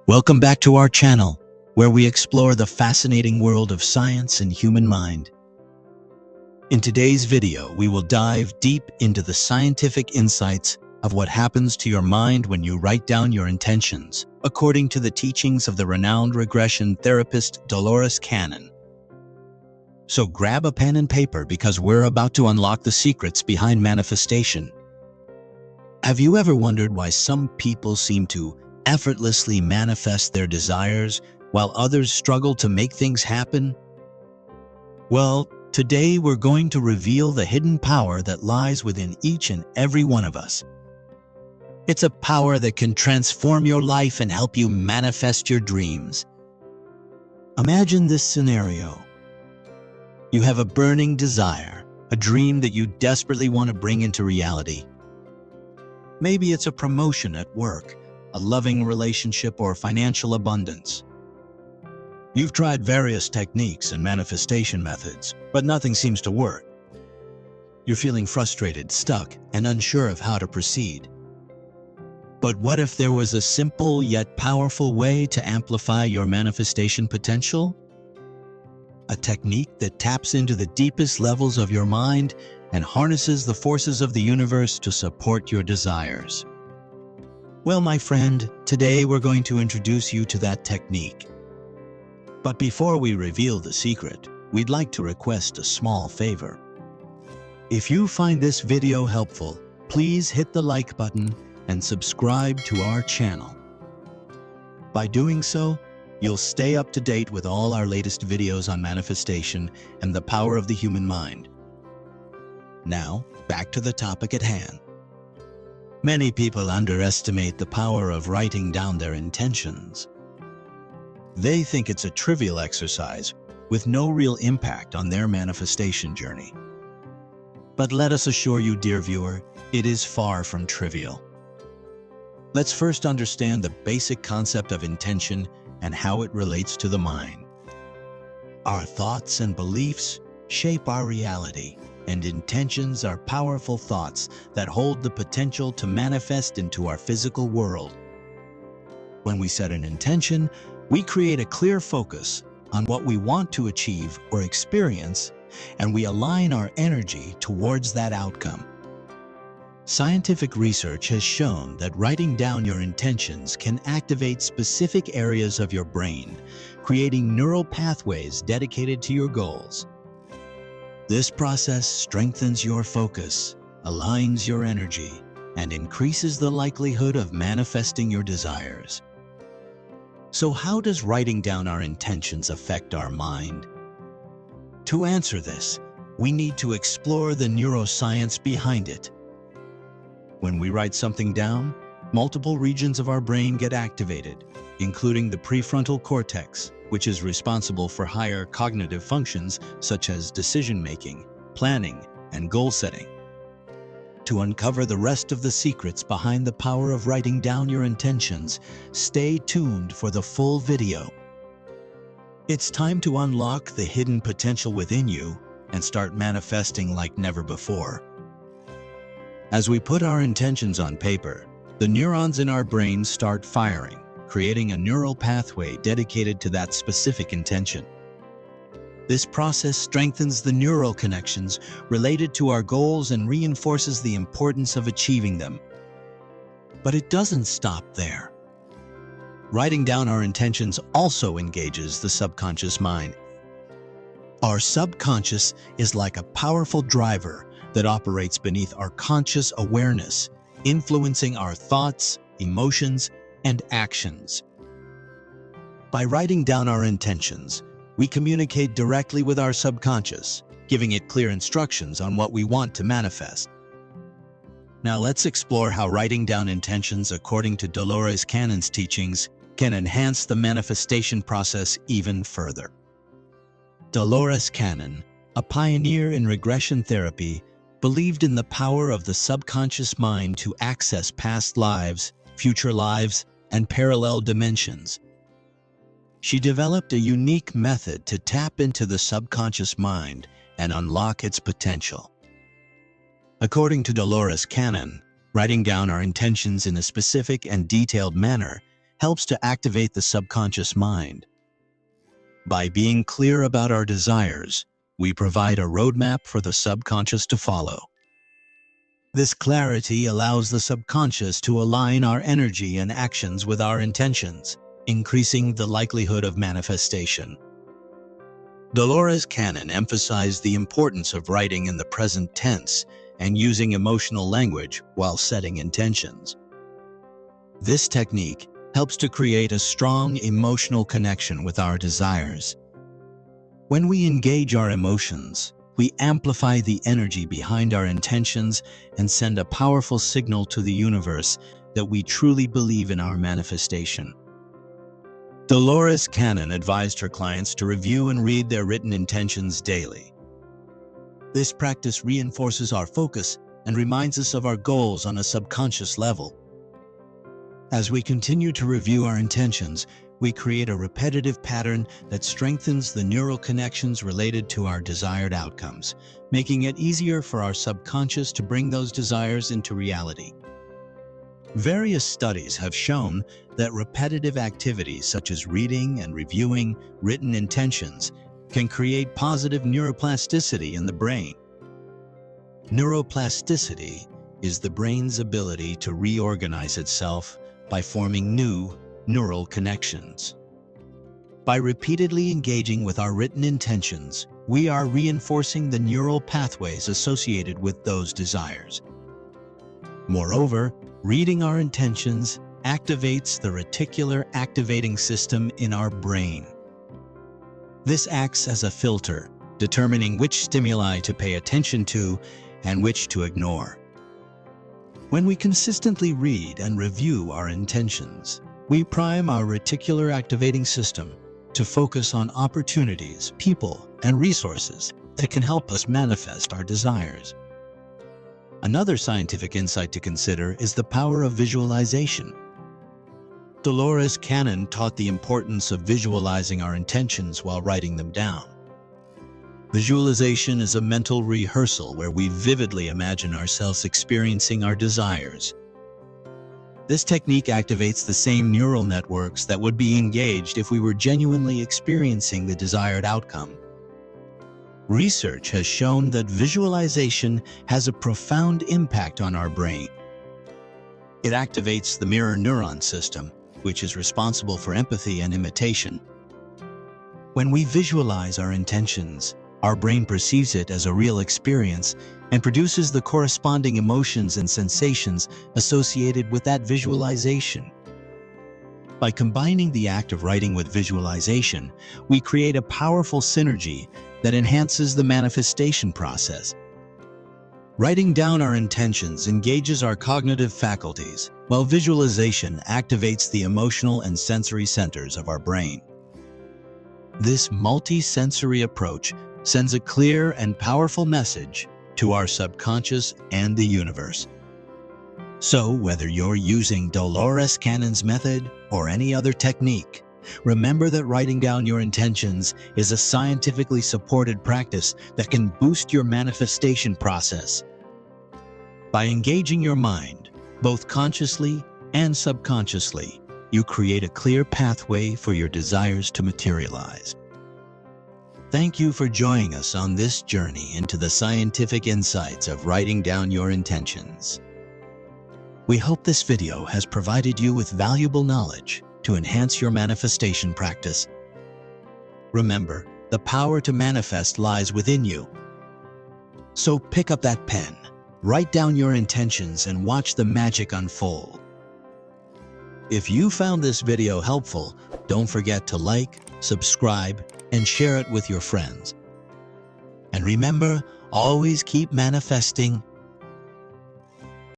Welcome back to our channel, where we explore the fascinating world of science and human mind. In today's video, we will dive deep into the scientific insights of what happens to your mind when you write down your intentions, according to the teachings of the renowned regression therapist Dolores Cannon. So grab a pen and paper because we're about to unlock the secrets behind manifestation. Have you ever wondered why some people seem to effortlessly manifest their desires while others struggle to make things happen? Well, today we're going to reveal the hidden power that lies within each and every one of us. It's a power that can transform your life and help you manifest your dreams. Imagine this scenario. You have a burning desire, a dream that you desperately want to bring into reality. Maybe it's a promotion at work, a loving relationship, or financial abundance. You've tried various techniques and manifestation methods, but nothing seems to work. You're feeling frustrated, stuck, and unsure of how to proceed. But what if there was a simple yet powerful way to amplify your manifestation potential? A technique that taps into the deepest levels of your mind and harnesses the forces of the universe to support your desires. Well, my friend, today we're going to introduce you to that technique. But before we reveal the secret, we'd like to request a small favor. If you find this video helpful, please hit the like button and subscribe to our channel. By doing so, you'll stay up to date with all our latest videos on manifestation and the power of the human mind. Now, back to the topic at hand. Many people underestimate the power of writing down their intentions. They think it's a trivial exercise with no real impact on their manifestation journey. But let us assure you, dear viewer, it is far from trivial. Let's first understand the basic concept of intention and how it relates to the mind. Our thoughts and beliefs shape our reality, and intentions are powerful thoughts that hold the potential to manifest into our physical world. When we set an intention, we create a clear focus on what we want to achieve or experience, and we align our energy towards that outcome. Scientific research has shown that writing down your intentions can activate specific areas of your brain, creating neural pathways dedicated to your goals. This process strengthens your focus, aligns your energy, and increases the likelihood of manifesting your desires. So how does writing down our intentions affect our mind? To answer this, we need to explore the neuroscience behind it. When we write something down, multiple regions of our brain get activated, including the prefrontal cortex, which is responsible for higher cognitive functions such as decision-making, planning, and goal-setting. To uncover the rest of the secrets behind the power of writing down your intentions, stay tuned for the full video. It's time to unlock the hidden potential within you and start manifesting like never before. As we put our intentions on paper, the neurons in our brains start firing, creating a neural pathway dedicated to that specific intention. This process strengthens the neural connections related to our goals and reinforces the importance of achieving them. But it doesn't stop there. Writing down our intentions also engages the subconscious mind. Our subconscious is like a powerful driver that operates beneath our conscious awareness, influencing our thoughts, emotions, and actions. By writing down our intentions, we communicate directly with our subconscious, giving it clear instructions on what we want to manifest. Now let's explore how writing down intentions according to Dolores Cannon's teachings can enhance the manifestation process even further. Dolores Cannon, a pioneer in regression therapy, believed in the power of the subconscious mind to access past lives, future lives, and parallel dimensions. She developed a unique method to tap into the subconscious mind and unlock its potential. According to Dolores Cannon, writing down our intentions in a specific and detailed manner helps to activate the subconscious mind. By being clear about our desires, we provide a roadmap for the subconscious to follow. This clarity allows the subconscious to align our energy and actions with our intentions, increasing the likelihood of manifestation. Dolores Cannon emphasized the importance of writing in the present tense and using emotional language while setting intentions. This technique helps to create a strong emotional connection with our desires. When we engage our emotions, we amplify the energy behind our intentions and send a powerful signal to the universe that we truly believe in our manifestation. Dolores Cannon advised her clients to review and read their written intentions daily. This practice reinforces our focus and reminds us of our goals on a subconscious level. As we continue to review our intentions, we create a repetitive pattern that strengthens the neural connections related to our desired outcomes, making it easier for our subconscious to bring those desires into reality. Various studies have shown that repetitive activities such as reading and reviewing written intentions can create positive neuroplasticity in the brain. Neuroplasticity is the brain's ability to reorganize itself by forming new neural connections. By repeatedly engaging with our written intentions, we are reinforcing the neural pathways associated with those desires. Moreover, reading our intentions activates the reticular activating system in our brain. This acts as a filter, determining which stimuli to pay attention to and which to ignore. When we consistently read and review our intentions, we prime our reticular activating system to focus on opportunities, people, and resources that can help us manifest our desires. Another scientific insight to consider is the power of visualization. Dolores Cannon taught the importance of visualizing our intentions while writing them down. Visualization is a mental rehearsal where we vividly imagine ourselves experiencing our desires. This technique activates the same neural networks that would be engaged if we were genuinely experiencing the desired outcome. Research has shown that visualization has a profound impact on our brain. It activates the mirror neuron system, which is responsible for empathy and imitation. When we visualize our intentions, our brain perceives it as a real experience and produces the corresponding emotions and sensations associated with that visualization. By combining the act of writing with visualization, we create a powerful synergy that enhances the manifestation process. Writing down our intentions engages our cognitive faculties, while visualization activates the emotional and sensory centers of our brain. This multi-sensory approach sends a clear and powerful message to our subconscious and the universe. So, whether you're using Dolores Cannon's method or any other technique, remember that writing down your intentions is a scientifically supported practice that can boost your manifestation process. By engaging your mind, both consciously and subconsciously, you create a clear pathway for your desires to materialize. Thank you for joining us on this journey into the scientific insights of writing down your intentions. We hope this video has provided you with valuable knowledge to enhance your manifestation practice. Remember, the power to manifest lies within you. So pick up that pen, write down your intentions, and watch the magic unfold. If you found this video helpful, don't forget to like, subscribe, and share it with your friends. And remember, always keep manifesting